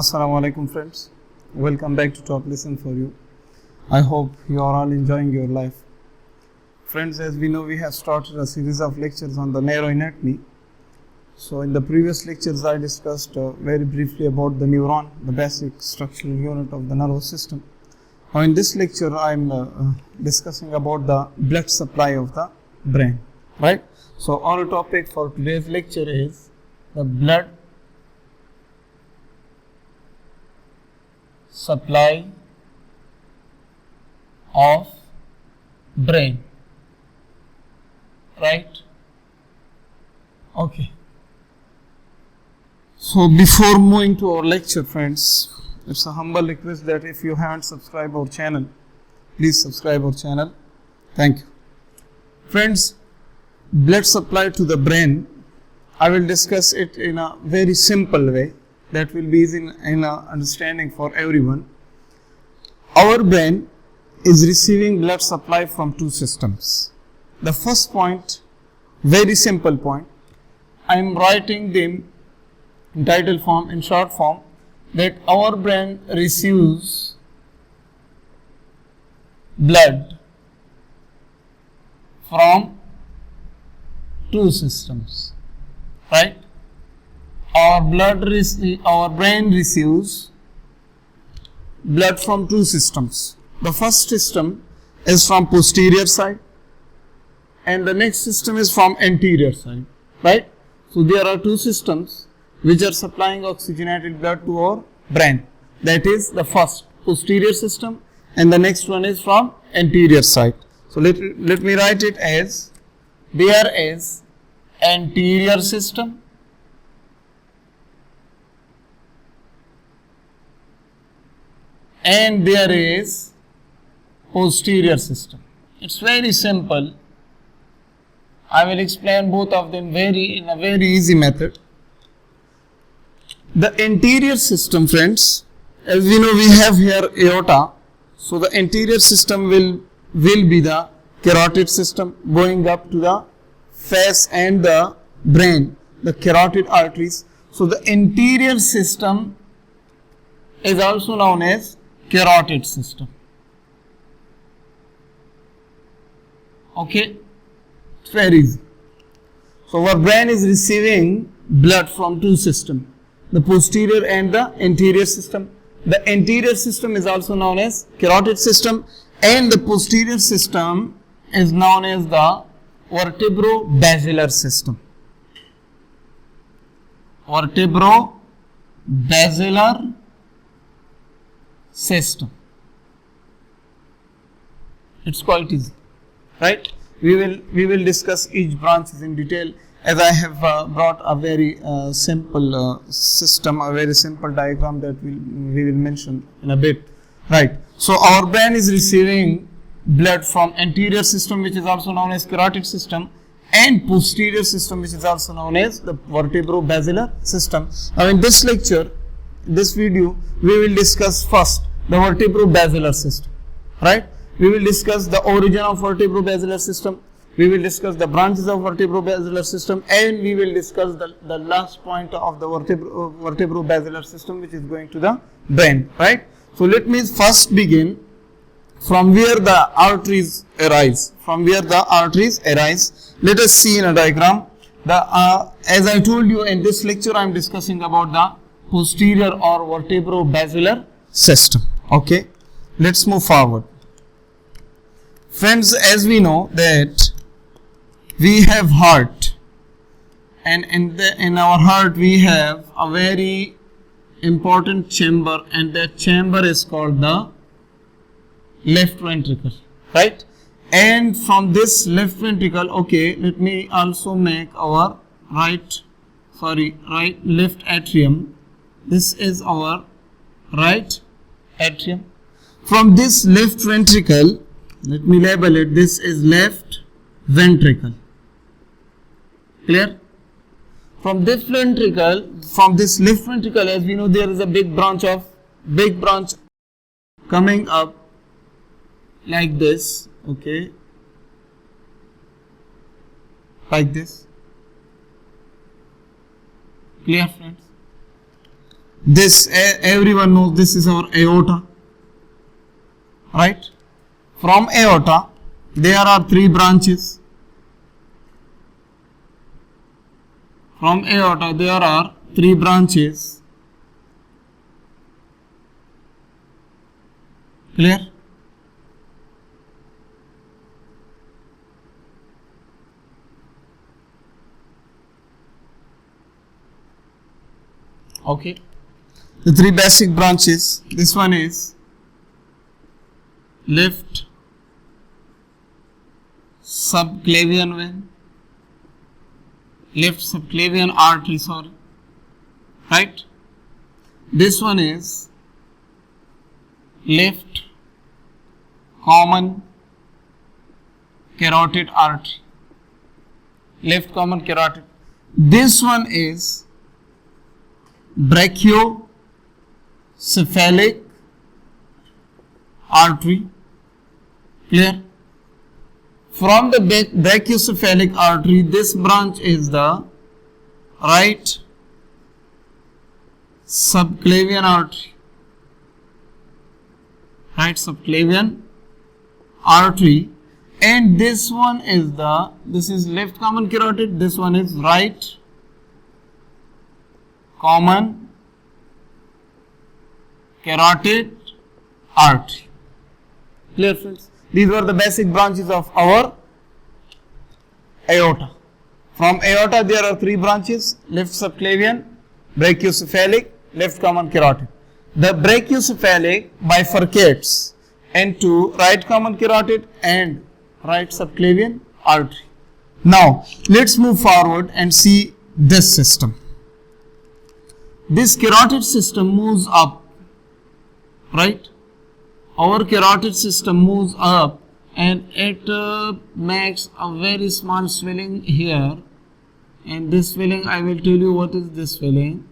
Assalamu alaikum friends, welcome back to Top Lesson for You. I hope you are all enjoying your life. Friends, as we know, we have started a series of lectures on the neuroanatomy. So in the previous lectures I discussed very briefly about the neuron, the basic structural unit of the nervous system. Now in this lecture I am discussing about the blood supply of the brain, right? So our topic for today's lecture is the blood supply of brain, right? Okay. So before moving to our lecture, friends, it's a humble request that if you haven't subscribed our channel, please subscribe our channel. Thank you. Friends, blood supply to the brain, I will discuss it in a very simple way that will be easy in understanding for everyone. Our brain is receiving blood supply from two systems. The first point, very simple point, I am writing them in title form, in short form, that our brain receives blood from two systems, right? Our brain receives blood from two systems. The first system is from posterior side and the next system is from anterior side, right? So there are two systems which are supplying oxygenated blood to our brain. That is the first posterior system and the next one is from anterior side. So let me write it as there is anterior system and there is posterior system. It's very simple. I will explain both of them in a very easy method. The anterior system, friends, as we know, we have here aorta. So the anterior system will be the carotid system going up to the face and the brain, the carotid arteries. So the anterior system is also known as carotid system. Okay, it's very easy. So our brain is receiving blood from two systems, the posterior and the anterior system. The anterior system is also known as carotid system and the posterior system is known as the vertebro-basilar system. Vertebro-basilar system. It's quite easy, right? We will discuss each branches in detail, as I have brought a very simple system, a very simple diagram that we will mention in a bit, right? So our brain is receiving blood from anterior system, which is also known as carotid system, and posterior system, which is also known as the vertebro-basilar system. Now in this lecture, this video, we will discuss first the vertebro-basilar system, right? We will discuss the origin of vertebro-basilar system, we will discuss the branches of vertebro-basilar system, and we will discuss the last point of the vertebro-basilar system, which is going to the brain, right? So let me first begin from where the arteries arise. Let us see in a diagram. As I told you in this lecture, I am discussing about the posterior or vertebro-basilar system. Okay, let's move forward. Friends, as we know that we have heart, and in our heart we have a very important chamber, and that chamber is called the left ventricle, right? And from this left ventricle, okay, let me also make our left atrium. This is our right atrium. From this left ventricle, let me label it, this is left ventricle. Clear? From this left ventricle, as we know, there is a big branch coming up like this, okay, like this. Clear, friends? This everyone knows this is our aorta, right? From aorta there are three branches. From aorta there are three branches. Clear? Okay. The three basic branches. This one is left subclavian vein, left subclavian artery, sorry, right? This one is left common carotid artery, left common carotid. This one is brachiocephalic artery. Clear? From the brachiocephalic artery, this branch is the right subclavian artery. Right subclavian artery, and this one is this is left common carotid, this one is right common carotid artery. Clear, friends? These were the basic branches of our aorta. From aorta there are three branches: left subclavian, brachiocephalic, left common carotid. The brachiocephalic bifurcates into right common carotid and right subclavian artery. Now let's move forward and see this system. This carotid system moves up, right? Our carotid system moves up and it makes a very small swelling here, and this swelling, I will tell you what is this swelling.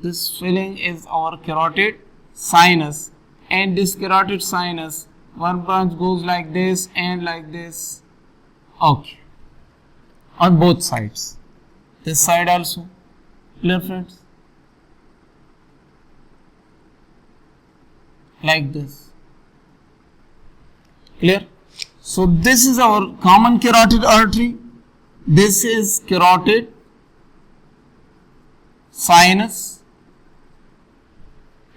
This swelling is our carotid sinus, and this carotid sinus, one branch goes like this and like this, okay, on both sides, this side also. Clear, friends? Like this. Clear? So this is our common carotid artery, this is carotid sinus,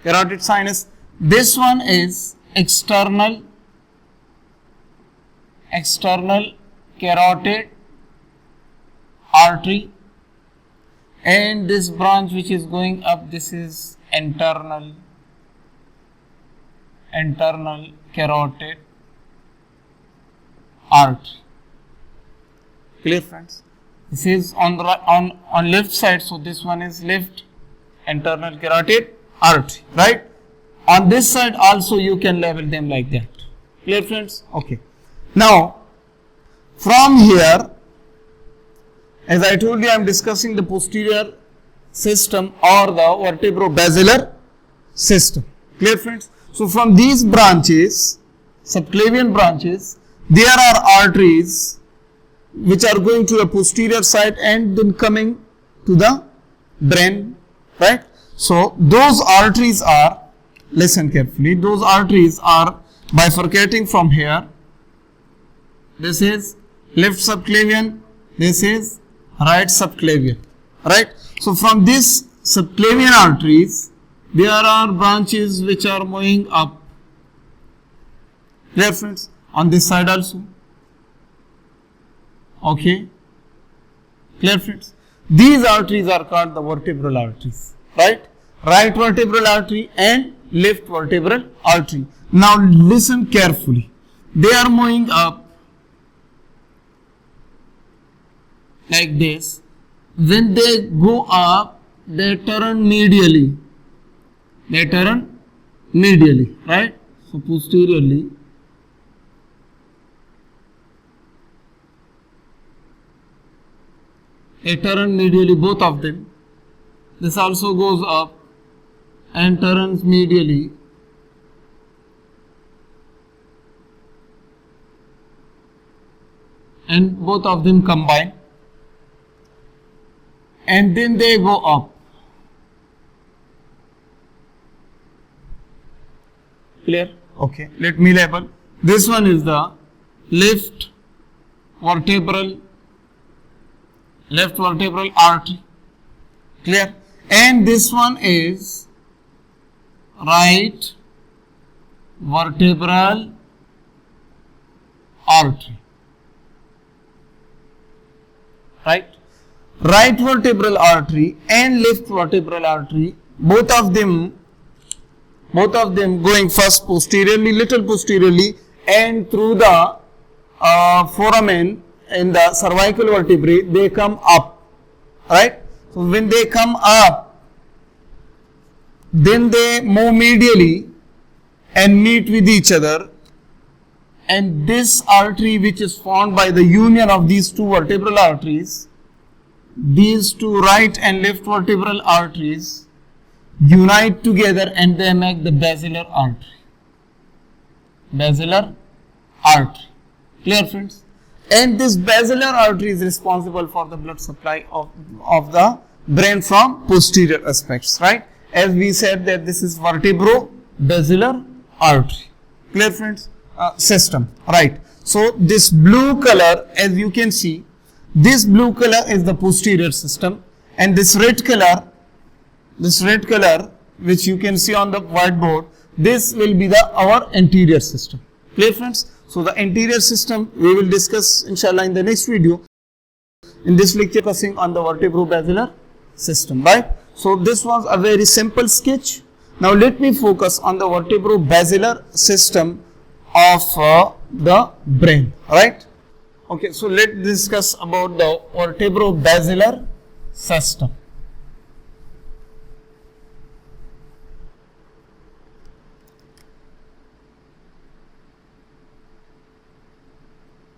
carotid sinus. This one is external carotid artery, and this branch which is going up, this is internal carotid artery. Clear, friends? This is on the on left side, so this one is left internal carotid artery, right? On this side also you can label them like that. Clear, friends? Okay. Now from here, as I told you, I am discussing the posterior system or the vertebro-basilar system. Clear, friends? So from these branches, subclavian branches, there are arteries which are going to the posterior side and then coming to the brain, right? So those arteries are, listen carefully, those arteries are bifurcating from here. This is left subclavian, this is right subclavian, right? So from this subclavian arteries, there are branches which are moving up. Clear, friends? On this side also. Okay. Clear, friends? These arteries are called the vertebral arteries, right? Right vertebral artery and left vertebral artery. Now listen carefully. They are moving up like this. When they go up, they turn medially. They turn medially, right? So posteriorly. They turn medially, both of them. This also goes up and turns medially. And both of them combine. And then they go up. Clear? Okay, let me label. This one is the left vertebral artery. Clear? And this one is right vertebral artery. Right? Right vertebral artery and left vertebral artery, both of them going first posteriorly, little posteriorly, and through the foramen in the cervical vertebrae, they come up. Right? So when they come up, then they move medially and meet with each other, and this artery, which is formed by the union of these two vertebral arteries, these two right and left vertebral arteries unite together and they make the basilar artery. Basilar artery. Clear, friends? And this basilar artery is responsible for the blood supply of the brain from posterior aspects, right? As we said that this is vertebro-basilar artery. Clear, friends? System, right? So this blue color, as you can see, this blue color is the posterior system, and this red color, which you can see on the whiteboard, this will be our anterior system. Clear, friends? So the anterior system we will discuss inshallah in the next video. In this lecture, focusing on the vertebro-basilar system, right? So this was a very simple sketch. Now let me focus on the vertebro-basilar system of the brain, right? Okay, so let's discuss about the vertebro-basilar system.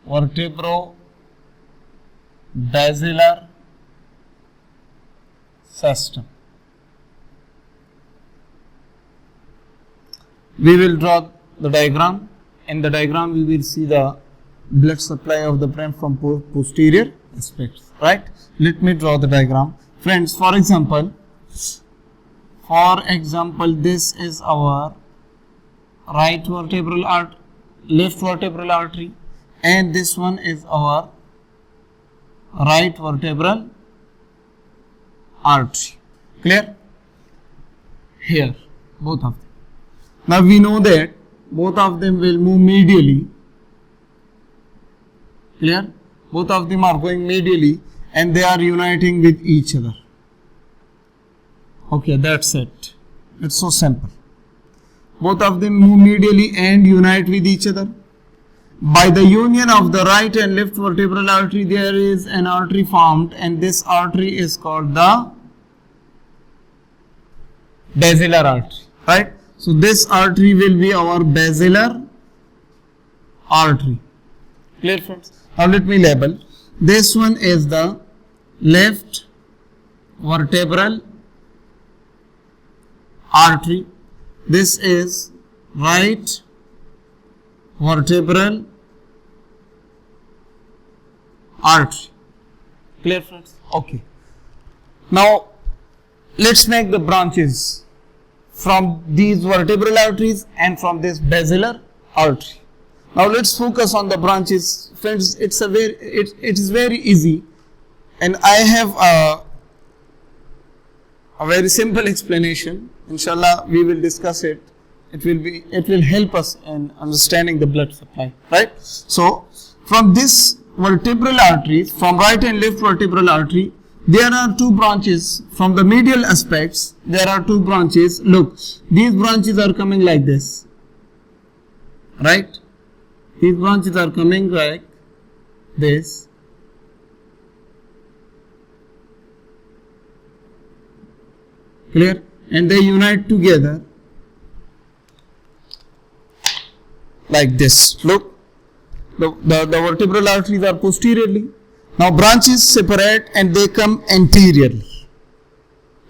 Vertebro-basilar system. We will draw the diagram. In the diagram, we will see the blood supply of the brain from posterior aspects, right? Let me draw the diagram. Friends, for example, this is our right vertebral artery, left vertebral artery, and this one is our right vertebral artery. Clear? Here, both of them. Now we know that both of them will move medially. Clear? Both of them are going medially and they are uniting with each other. Okay, that's it. It's so simple. Both of them move medially and unite with each other. By the union of the right and left vertebral artery, there is an artery formed, and this artery is called the basilar artery, right? So this artery will be our basilar artery. Clear, friends? Now let me label. This one is the left vertebral artery. This is right vertebral artery. Clear, friends? Okay. Now let's make the branches from these vertebral arteries and from this basilar artery. Now let's focus on the branches, friends. It is very easy, and I have a very simple explanation. Inshallah, we will discuss it. It will help us in understanding the blood supply, right? So from this vertebral arteries, from right and left vertebral artery, there are two branches. From the medial aspects, there are two branches. Look, these branches are coming like this, right? These branches are coming like this. Clear? And they unite together like this. Look, the vertebral arteries are posteriorly. Now branches separate and they come anteriorly.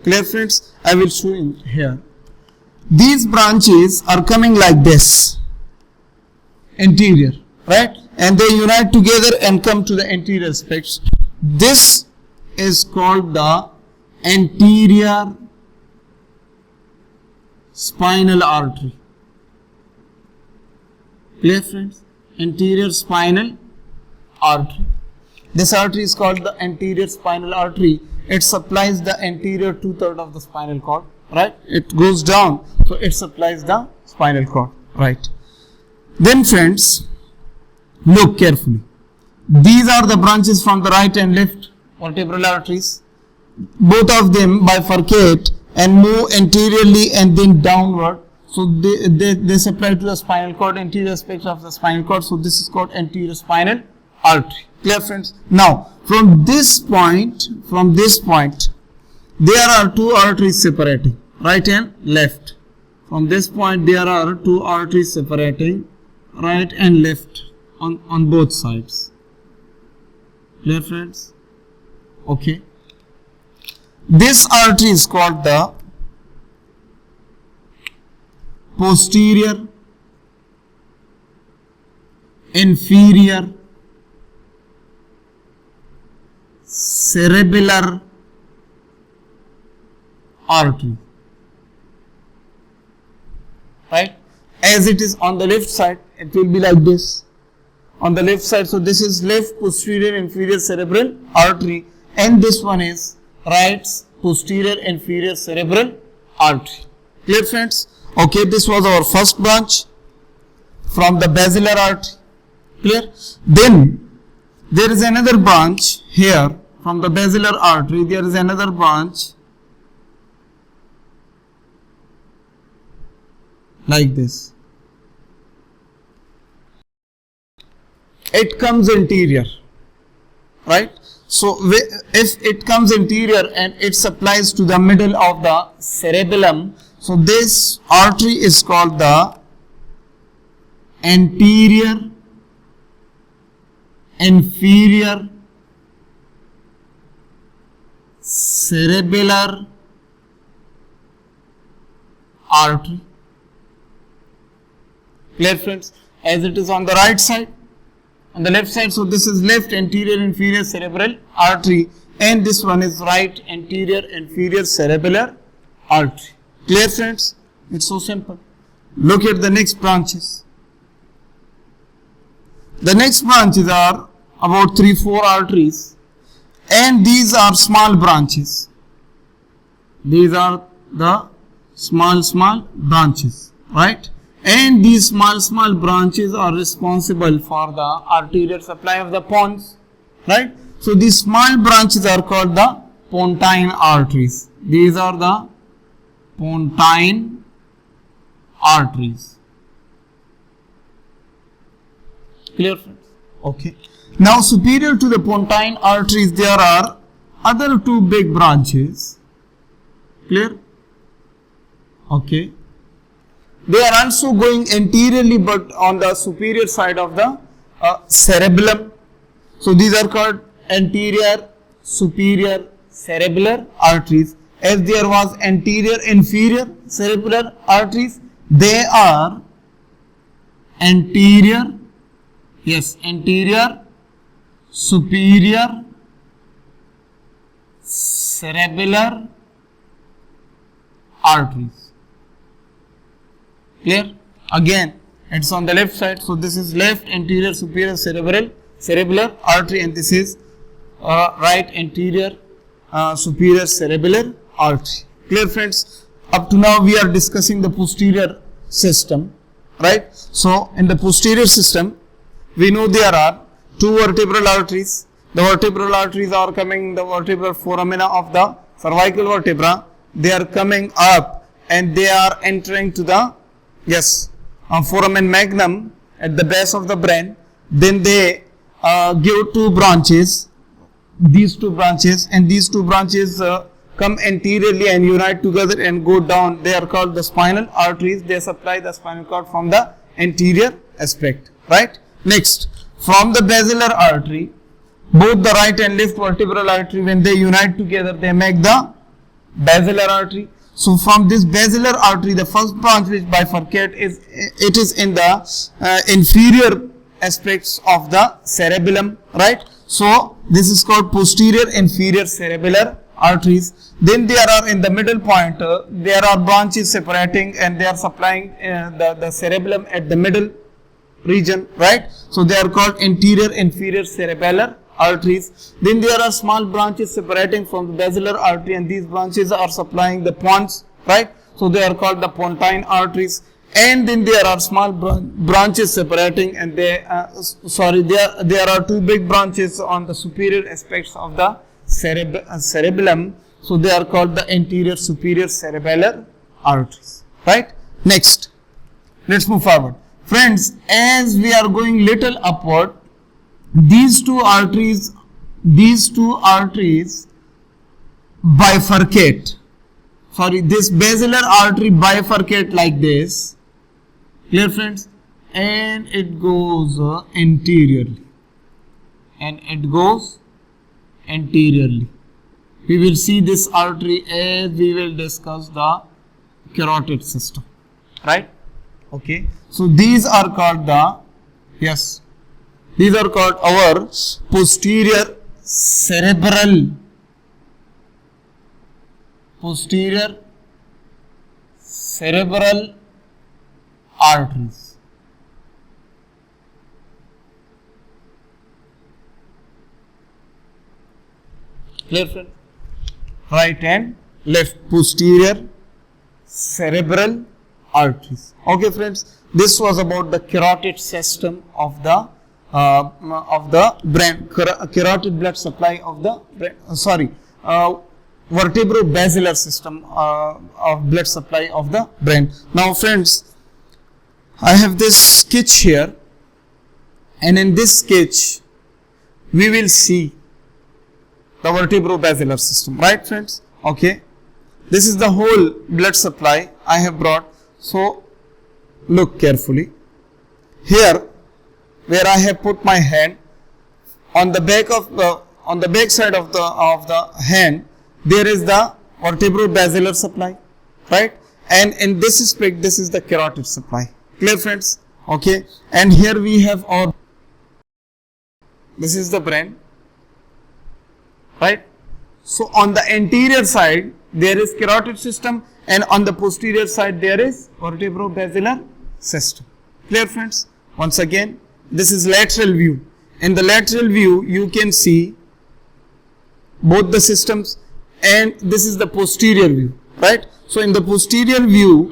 Clear, friends? I will show you here. These branches are coming like this, anterior, right? And they unite together and come to the anterior aspects. This is called the anterior spinal artery. Clear friends? Anterior spinal artery. This artery is called the anterior spinal artery. It supplies the anterior 2/3 of the spinal cord, right? It goes down, so it supplies the spinal cord, right? Then friends, look carefully. These are the branches from the right and left vertebral arteries. Both of them bifurcate and move anteriorly and then downward. So they supply to the spinal cord, anterior aspects of the spinal cord. So this is called anterior spinal artery. Clear friends? Now from this point, there are two arteries separating, right and left. From this point there are two arteries separating, right and left on both sides. Clear friends? Okay. This artery is called the posterior inferior cerebellar artery, right? As it is on the left side, it will be like this. On the left side, so this is left posterior inferior cerebral artery, and this one is right posterior inferior cerebral artery. Clear friends? Okay, this was our first branch from the basilar artery. Clear? Then there is another branch here from the basilar artery. There is another branch like this. It comes anterior, right? So if it comes anterior and it supplies to the middle of the cerebellum, so this artery is called the anterior inferior cerebellar artery. Clear friends? As it is on the right side, on the left side, so this is left anterior inferior cerebral artery, and this one is right anterior inferior cerebellar artery. Clear friends? It's so simple. Look at the next branches. The next branches are about 3-4 arteries, and these are small branches. These are the small branches, right? And these small branches are responsible for the arterial supply of the pons, right? So these small branches are called the pontine arteries. These are the pontine arteries. Clear friends? Okay. Now superior to the pontine arteries there are other two big branches. Clear? Okay. They are also going anteriorly but on the superior side of the cerebellum. So these are called anterior superior cerebellar arteries. As there was anterior inferior cerebellar arteries, they are anterior superior cerebellar arteries. Clear? Again, it's on the left side, so this is left anterior superior cerebellar artery, and this is right anterior superior cerebellar artery. Clear friends? Up to now we are discussing the posterior system, right? So in the posterior system we know there are two vertebral arteries. The vertebral arteries are coming, the vertebral foramina of the cervical vertebra, they are coming up and they are entering to the foramen magnum at the base of the brain. Then they give two branches, these two branches, and these two branches come anteriorly and unite together and go down. They are called the spinal arteries. They supply the spinal cord from the anterior aspect, right? Next, from the basilar artery, both the right and left vertebral artery, when they unite together, they make the basilar artery. So from this basilar artery, the first branch which bifurcate is in the inferior aspects of the cerebellum, right? So this is called posterior inferior cerebellar arteries. Then there are in the middle point, there are branches separating and they are supplying the cerebellum at the middle, region, right? So they are called anterior inferior cerebellar arteries. Then there are small branches separating from the basilar artery, and these branches are supplying the pons, right? So they are called the pontine arteries. And then there are small branches separating, and there are two big branches on the superior aspects of the cerebellum. So they are called the anterior superior cerebellar arteries, right? Next, let's move forward. Friends, as we are going little upward, these two arteries bifurcate. This basilar artery bifurcate like this. Clear, friends? And it goes anteriorly. We will see this artery as we will discuss the carotid system, right? Okay. So these are called our posterior cerebral arteries. Clear, friend? Right and left posterior cerebral arteries. Okay, friends, this was about the carotid system of the brain, carotid blood supply of the brain. Vertebro-basilar system of blood supply of the brain. Now, friends, I have this sketch here, and in this sketch, we will see the vertebro-basilar system, right, friends? Okay, this is the whole blood supply I have brought. So, look carefully. Here, where I have put my hand, on the back side of the hand, there is the vertebro-basilar supply, right? And in this aspect, this is the carotid supply. Clear, friends? Okay. And here we have this is the brain, right? So on the anterior side, there is carotid system, and on the posterior side, there is vertebro-basilar system. Clear, friends? Once again, this is lateral view. In the lateral view, you can see both the systems, and this is the posterior view, right? So in the posterior view,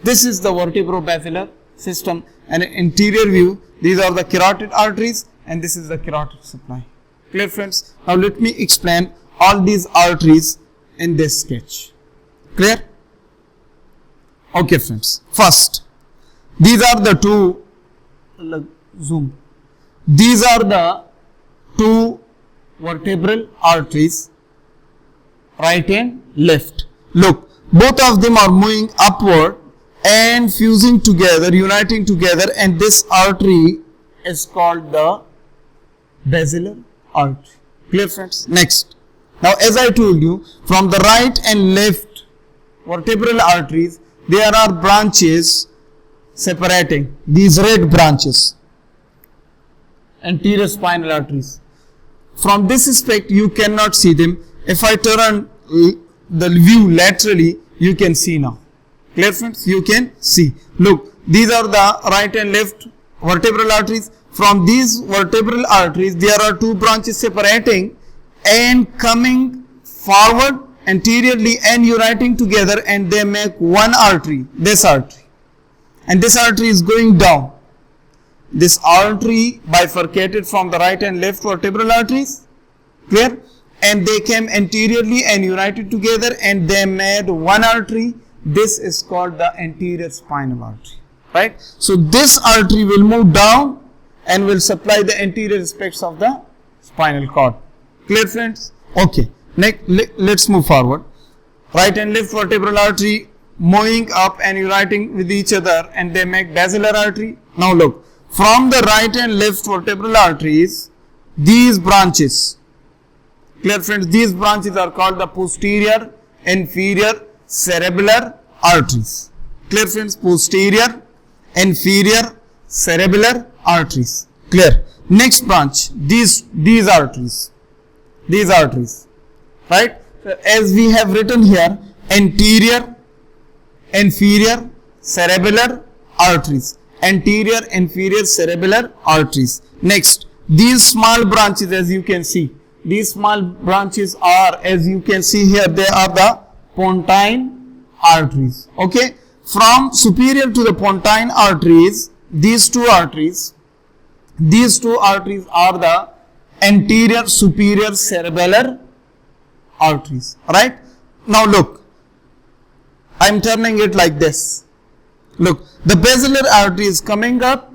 this is the vertebro-basilar system, and in anterior view, these are the carotid arteries, and this is the carotid supply. Clear, friends? Now let me explain all these arteries in this sketch. Clear? Okay, friends. First, these are the two. These are the two vertebral arteries, right and left. Look, both of them are moving upward and fusing together, uniting together, and this artery is called the basilar artery. Clear, friends? Next. Now, as I told you, from the right and left vertebral arteries, there are branches separating, these red branches, anterior spinal arteries. From this aspect, you cannot see them. If I turn the view laterally, you can see now. Clear, friends? You can see. Look, these are the right and left vertebral arteries. From these vertebral arteries, there are two branches separating and coming forward anteriorly and uniting together, and they make one artery, this artery. And this artery is going down. This artery bifurcated from the right and left vertebral arteries. Clear? And they came anteriorly and united together, and they made one artery. This is called the anterior spinal artery, right? So this artery will move down and will supply the anterior aspects of the spinal cord. Clear, friends? Okay. Next, let's move forward. Right and left vertebral artery moving up and uniting with each other, and they make basilar artery. Now look, from the right and left vertebral arteries, these branches, clear, friends, these branches are called the posterior inferior cerebellar arteries. Clear, friends? Posterior inferior cerebellar arteries. Clear? Next branch, these arteries, right? As we have written here, anterior inferior cerebellar arteries, anterior inferior cerebellar arteries. Next, these small branches, as you can see, these small branches are, as you can see here, they are the pontine arteries. Okay, from superior to the pontine arteries, these two arteries are the anterior superior cerebellar arteries. Right? Now look, I am turning it like this. Look, the basilar artery is coming up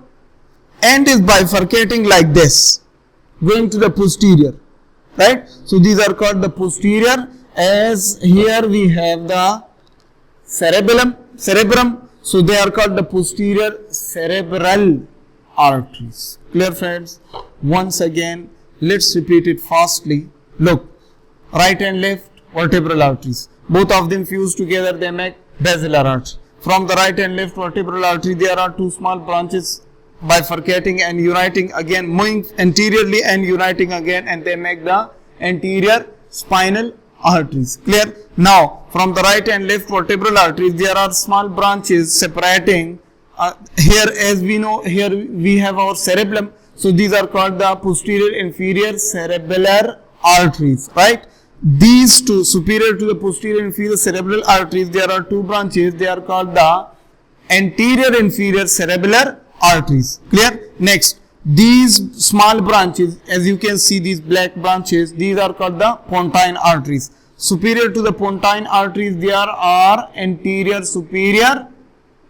and is bifurcating like this, going to the posterior. Right? So these are called the posterior, as here we have the cerebrum. So they are called the posterior cerebral arteries. Clear, friends? Once again, let's repeat it fastly. Look, right and left vertebral arteries. Both of them fuse together, they make basilar artery. From the right and left vertebral artery, there are two small branches bifurcating and uniting again, moving anteriorly and uniting again, and they make the anterior spinal arteries. Clear? Now, from the right and left vertebral arteries, there are small branches separating. Here, as we know, here we have our cerebellum. So these are called the posterior inferior cerebellar arteries. Right? These two, superior to the posterior inferior cerebellar arteries, there are two branches. They are called the anterior inferior cerebellar arteries. Clear? Next, these small branches, as you can see, these black branches, these are called the pontine arteries. Superior to the pontine arteries, there are anterior superior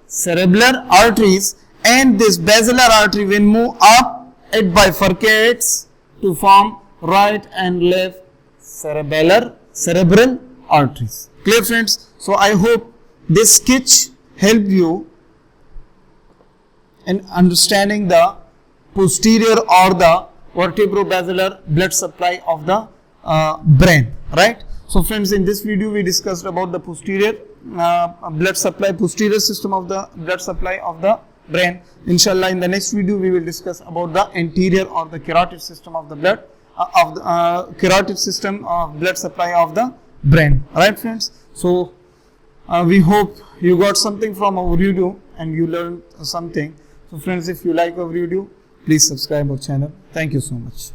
cerebellar arteries, and this basilar artery, when move up, it bifurcates to form right and left cerebral arteries. Clear, friends? So I hope this sketch helped you in understanding the posterior or the vertebrobasilar blood supply of the brain. Right? So friends, in this video we discussed about the posterior blood supply, posterior system of the blood supply of the brain. Inshallah, in the next video we will discuss about the anterior or the carotid system of the blood carotid system of blood supply of the brain. Right, friends? So we hope you got something from our video and you learned something. So friends, if you like our video, please subscribe our channel. Thank you so much.